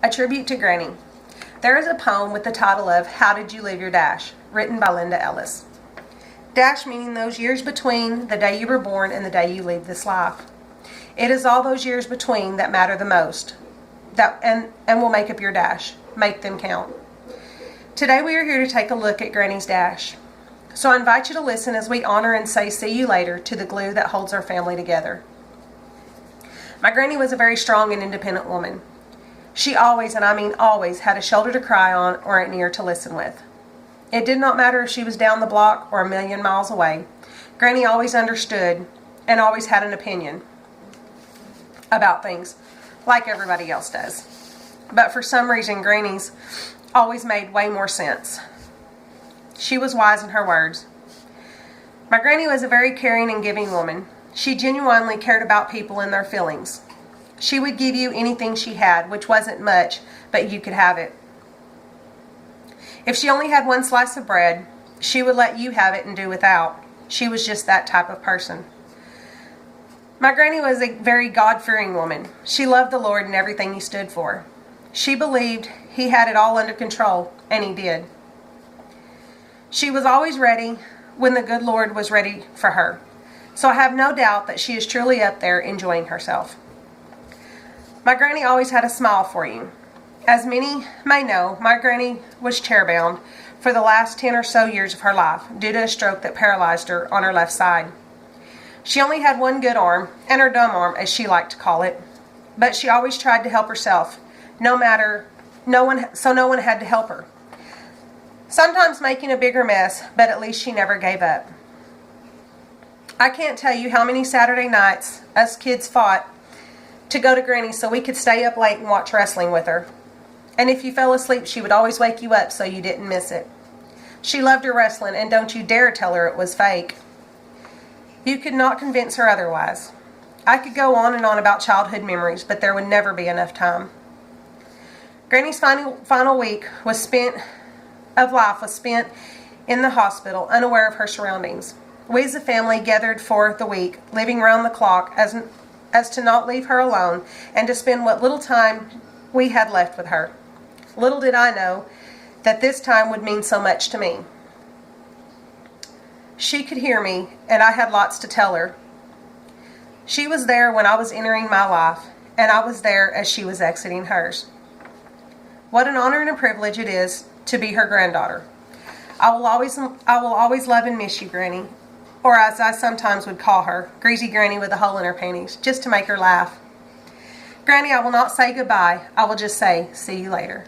A tribute to Granny. There is a poem with the title of How Did You Live Your Dash, written by Linda Ellis. Dash meaning those years between the day you were born and the day you leave this life. It is all those years between that matter the most, and will make up your dash. Make them count. Today we are here to take a look at Granny's dash. So I invite you to listen as we honor and say see you later to the glue that holds our family together. My Granny was a very strong and independent woman. She always, and I mean always, had a shoulder to cry on or an ear to listen with. It did not matter if she was down the block or a million miles away. Granny always understood and always had an opinion about things, like everybody else does. But for some reason, Granny's always made way more sense. She was wise in her words. My Granny was a very caring and giving woman. She genuinely cared about people and their feelings. She would give you anything she had, which wasn't much, but you could have it. If she only had one slice of bread, she would let you have it and do without. She was just that type of person. My Granny was a very God-fearing woman. She loved the Lord and everything He stood for. She believed He had it all under control, and He did. She was always ready when the good Lord was ready for her. So I have no doubt that she is truly up there enjoying herself. My Granny always had a smile for you. As many may know, my Granny was chair-bound for the last 10 or so years of her life due to a stroke that paralyzed her on her left side. She only had one good arm, and her dumb arm, as she liked to call it, but she always tried to help herself, no one had to help her. Sometimes making a bigger mess, but at least she never gave up. I can't tell you how many Saturday nights us kids fought to go to Granny so we could stay up late and watch wrestling with her. And if you fell asleep, she would always wake you up so you didn't miss it. She loved her wrestling, and don't you dare tell her it was fake. You could not convince her otherwise. I could go on and on about childhood memories, but there would never be enough time. Granny's final week was spent in the hospital, unaware of her surroundings. We as a family gathered for the week, living round the clock as to not leave her alone and to spend what little time we had left with her. Little did I know that this time would mean so much to me. She could hear me, and I had lots to tell her. She was there when I was entering my life, and I was there as she was exiting hers. What an honor and a privilege it is to be her granddaughter. I will always love and miss you, Granny, or as I sometimes would call her, Greasy Granny with a hole in her panties, just to make her laugh. Granny, I will not say goodbye. I will just say, see you later.